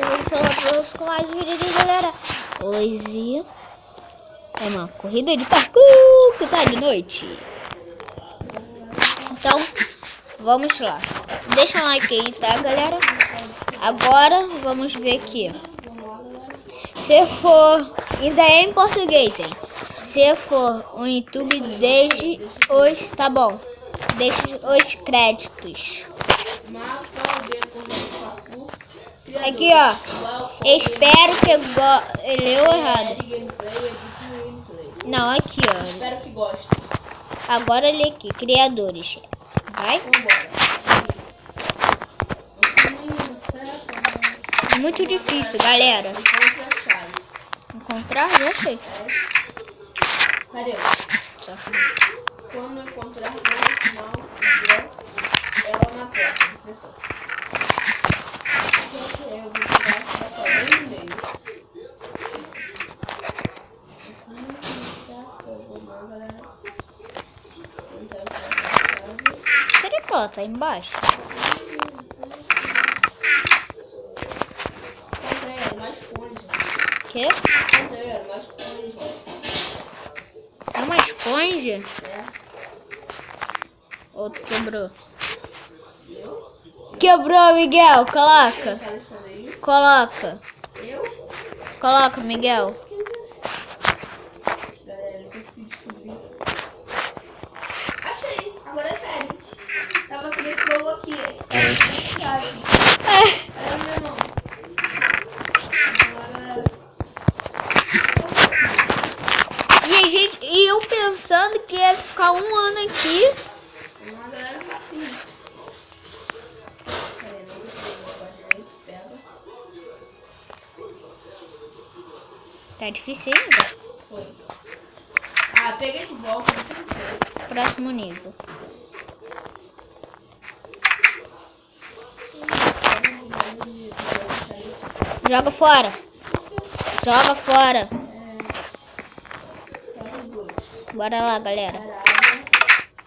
vamos falar com mais vídeos, galera. Hoje é uma corrida de parkour que tá de noite. Então, vamos lá. Deixa um like aí, tá, galera? Agora, vamos ver aqui. Se for... Ainda é em português, hein? Se for o YouTube, deixe os... Tá bom. Deixe os créditos. Aqui, ó. Espero que ele leu errado. Não, aqui, ó. Espero que goste. Agora ele aqui, criadores. Vai? Muito difícil, galera. Encontrar? Já sei. Cadê? Só. Quando encontrar o sinal ela na porta. Eu vou pegar essa daqui bem no meio. Será que ela tá embaixo? Comprei uma esponja. Quê? Comprei uma esponja. É uma esponja? É. Outro quebrou. Quebrou, Miguel. Coloca. Quero fazer isso. Coloca. Eu? Coloca, Miguel. Galera, eu consegui descobrir. Achei. Agora é sério. Tava aqui nesse baú aqui. Olha a minha mão. Agora, E, gente, e eu pensando que ia ficar um ano aqui. galera, assim. Peraí, não sei. Pega. Tá difícil ainda. Foi. Ah, peguei de volta. Próximo nível. Joga fora. Joga fora. Bora lá, galera.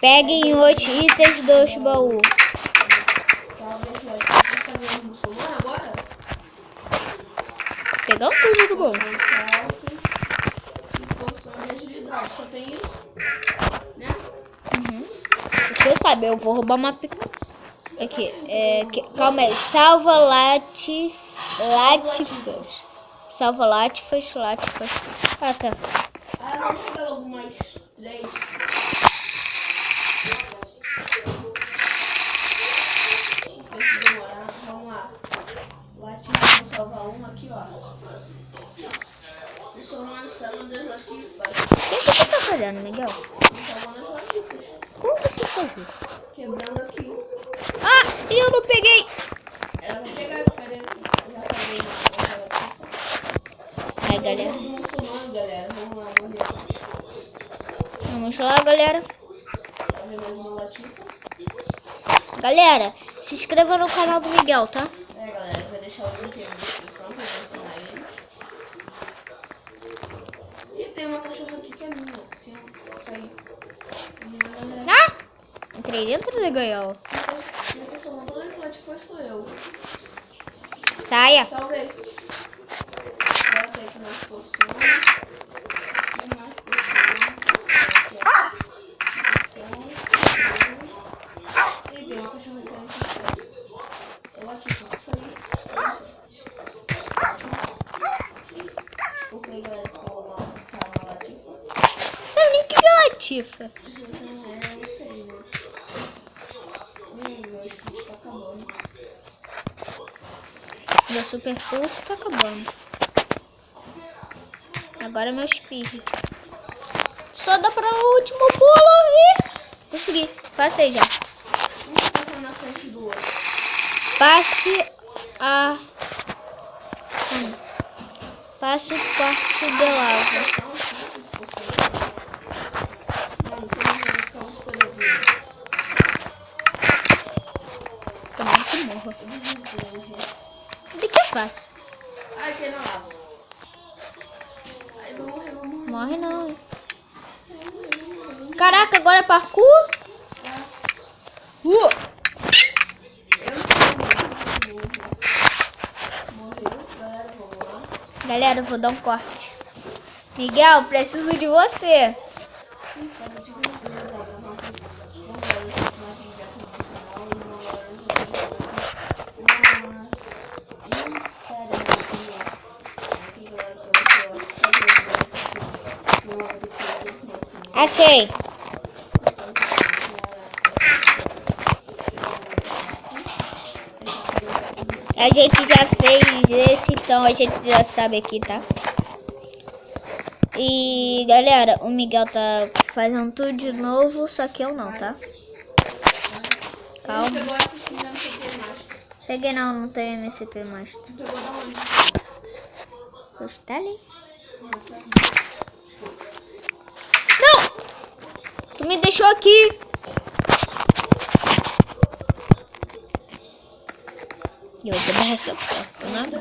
Peguem os itens dos baús. Agora? Pegamos tudo do baú. Poção de agilidade. Só tem isso? Né? Deixa eu saber, eu vou roubar uma pica. Aqui, calma aí. Salva latifas. Salva latifas. Ah, tá. Ah, vamos pegar logo mais 3. Se demorar, vamos lá. Latifas, vou salvar uma aqui, ó. Salvando as latifas. O que você tá fazendo, Miguel? Salvando as latifas. Como você faz isso? Quebrando aqui. Ah, e eu não peguei. Ela vai pegar, cadê? Já falei uma. Ai, galera. Muçulmano, galera. Vamos lá, morrer. Vamos lá, galera. Tá vendo mais uma latifa? Galera, se inscreva no canal do Miguel, tá? É, galera, vai deixar o link aí na descrição pra eu ensinar ele. E tem uma cachorra aqui que é minha. Assim, ó. Tá aí. Ah! Entrei dentro da gaiola. Quem tá salvando toda a latifa sou eu. Saia. Salvei. Agora tem aqui mais poção. E mais poção. Aqui, ó. E tem uma cachorra que aqui. Eu aqui, desculpa aí, galera, que falou uma latifa. Sabe nem o que é latifa? Eu não sei, né? Meu speed tá acabando. Meu super curto tá acabando. Agora meu speed. Só dá para o último pulo e... Consegui. Passei já. Um tá passando na frente do outro. Passe a... Passe o quarto de lava. Tomara que morra. De que é fácil? Ai, que na lava. Ai, vou morrer, vou morrer. Morre não. Caraca, agora é parkour? Eu não morreu. Galera, eu vou dar um corte. Miguel, preciso de você. Achei. A gente já fez esse, então a gente já sabe aqui, tá? E galera, o Miguel tá fazendo tudo de novo, só que eu não, tá? Calma. Peguei não tem MCP Master. Tá ali. Não! Tu me deixou aqui. Eu vou dar essa porta, nada.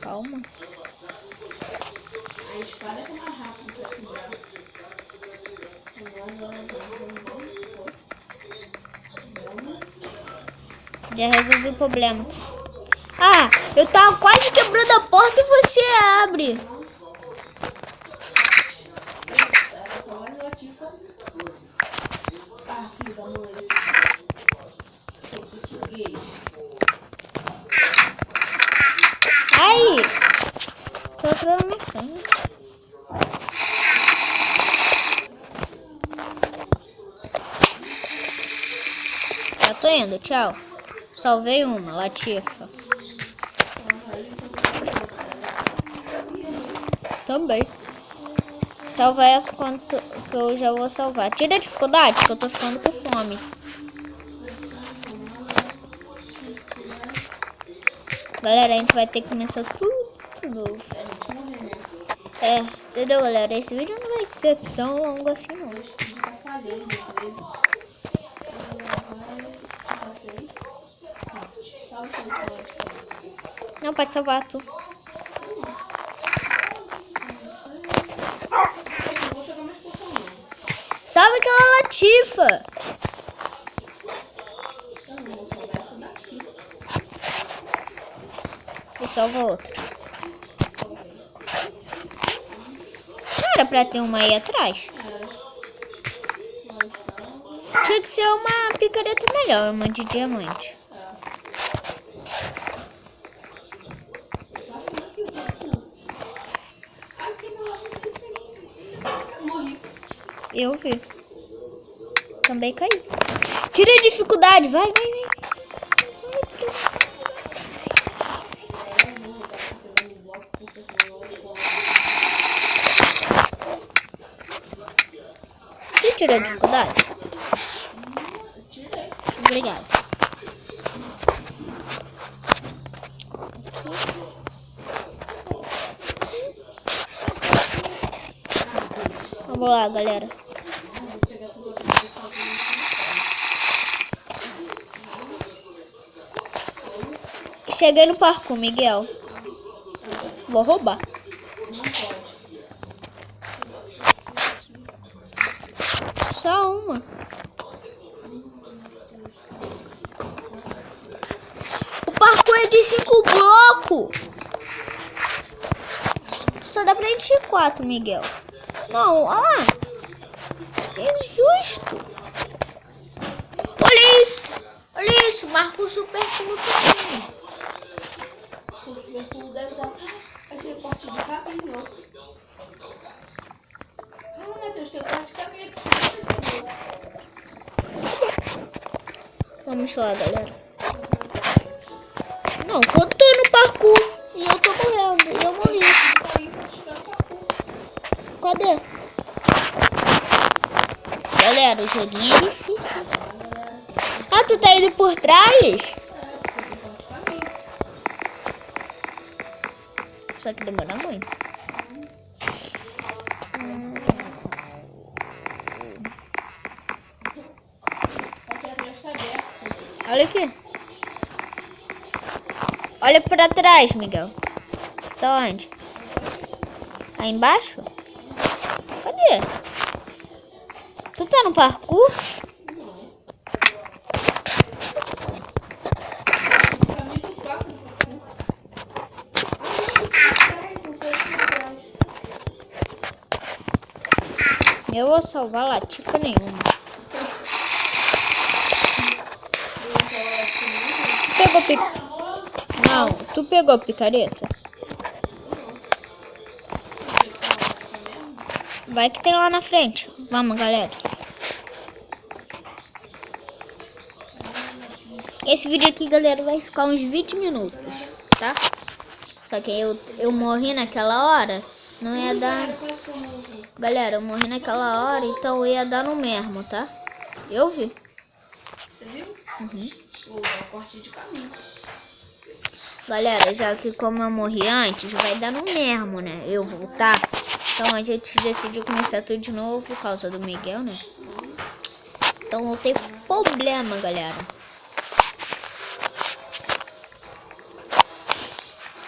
Calma. A espada é mais rápida pra quebrar. Já resolvi o problema. Ah, eu tava quase quebrando a porta e você abre. Ah, filho da mãe. Aí. Tô entrando na frente. Já tô indo, tchau. Salvei uma, Latifa. Também. Salva essa quanto que eu já vou salvar. Tira a dificuldade, que eu tô ficando com fome. Galera, a gente vai ter que começar tudo de novo. É, entendeu, galera? Esse vídeo não vai ser tão longo assim, não. Não, pode salvar tu. Salve aquela Latifa. E salva outra. Não era pra ter uma aí atrás? Tinha que ser uma picareta melhor, uma de diamante. Eu vi. Também caí. Tira a dificuldade, vai. Você tirou a dificuldade? Obrigado. Vamos lá, galera. Cheguei no parkour, Miguel. Vou roubar. Só uma. O parkour é de 5 blocos. Só dá pra encher 4, Miguel. Não, olha lá. Injusto. Olha isso. Olha isso. Marco super flutuante. O super deve dar aquele corte de caminho. Ah, Matheus, tem corte de caminho aqui. Vamos lá, galera. Não, eu tô no parkour e eu tô correndo e eu morri. Cadê? Galera, o joguinho é difícil. Ah, tu tá indo por trás? Só que demora muito. Olha aqui. Olha pra trás, Miguel. Tá onde? Aí embaixo? Cadê? Tu tá no parkour? Eu vou salvar Latifa nenhuma. Pegou picareta? Não, tu pegou picareta? Vai que tem lá na frente. Vamos, galera. Esse vídeo aqui, galera, vai ficar uns 20 minutos, tá? Só que eu morri naquela hora, não ia dar... Galera, eu morri naquela hora, então ia dar no mesmo, tá? Eu vi. Você viu? Uhum. O corte de caminho. Galera, já que como eu morri antes, vai dar no mesmo, né? Eu voltar. Então a gente decidiu começar tudo de novo por causa do Miguel, né? Então não tem problema, galera.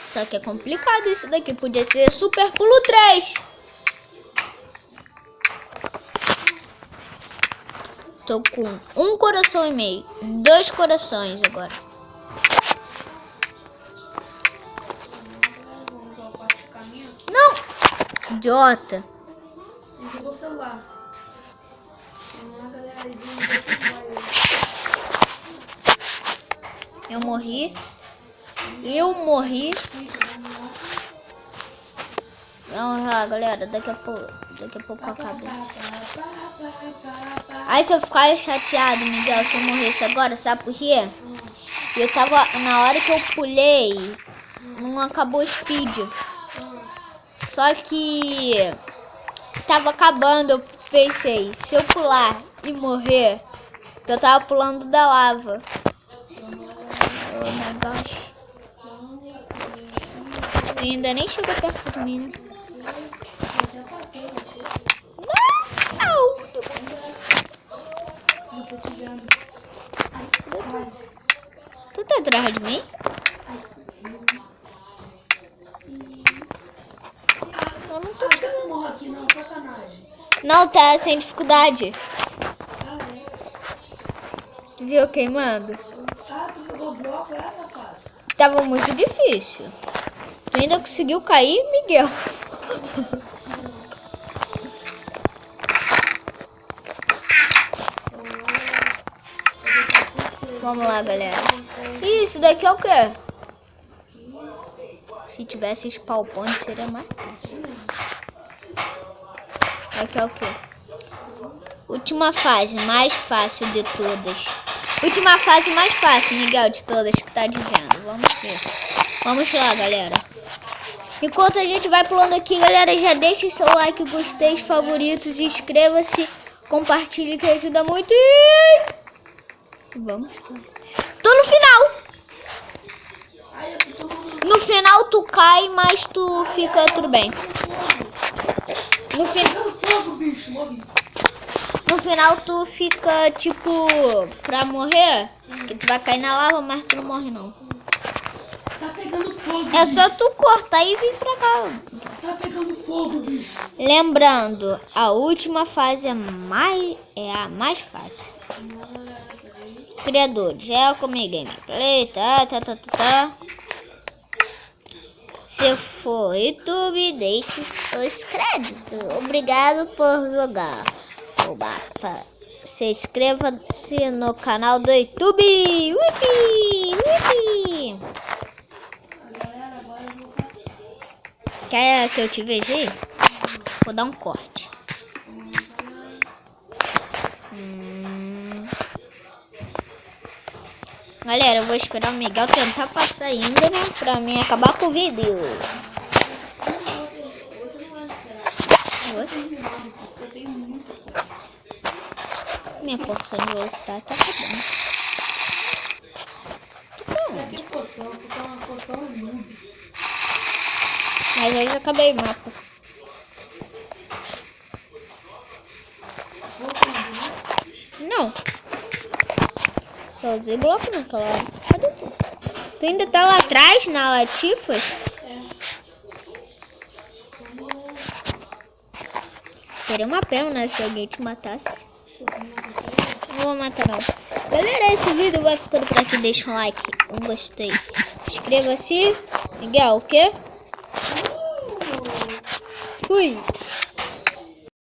Só que é complicado isso daqui. Podia ser Super Pulo 3. Tô com 1 coração e meio. 2 corações agora. Vamos usar o corte de caminho. Não! Idiota. Desligou o celular. Vamos lá, galera. Eu morri. Eu morri. Vamos lá, galera. Daqui a pouco acaba. Aí se eu ficar chateado, Miguel, se eu morresse agora, sabe por quê? Eu tava, na hora que eu pulei, não acabou o speed. Só que tava acabando, eu pensei, se eu pular e morrer, eu tava pulando da lava. Oh my gosh. Ainda nem chegou perto de mim, né? Não! Tu tá atrás de mim? Eu não tô. Você não morre aqui, não, sacanagem. Não, tá sem dificuldade. Tu viu queimando? Ah, tu pegou bloco, é, safado? Tava muito difícil. Tu ainda conseguiu cair, Miguel? Vamos lá, galera. Isso daqui é o quê? Se tivesse spawn point seria mais fácil. Aqui é o quê? Última fase, mais fácil de todas. Última fase mais fácil, Miguel, de todas que tá dizendo. Vamos ver. Vamos lá, galera. Enquanto a gente vai pulando aqui, galera, já deixe seu like, gostei, favoritos, inscreva-se, compartilhe que ajuda muito e... Vamos. Tô no final. No final tu cai, mas tu fica tudo bem. No final tu fica tipo pra morrer, que tu vai cair na lava, mas tu não morre não. Tá pegando fogo. É só tu cortar e vir pra cá. Tá pegando fogo, bicho. Lembrando, a última fase é a mais fácil. Criadores, é comigo gameplay, tá. Se for YouTube, deixe os créditos. Obrigado por jogar. Se inscreva-se no canal do YouTube. Wipi. Quer que eu te veja aí? Vou dar um corte. Galera, eu vou esperar o Miguel tentar passar ainda, né? Pra mim acabar com o vídeo. Você? Minha porção de velocidade tá acabando. Que poção? Tu tá uma poção noob. Mas eu já acabei o mapa. Não. Só usei bloco naquela hora. Cadê tu? Tu ainda tá lá atrás, na Latifa? Seria uma pena, né, se alguém te matasse. Não vou matar não. Galera, esse vídeo vai ficando por aqui. Deixa um like, um gostei. Inscreva-se. Miguel, o quê? Fui.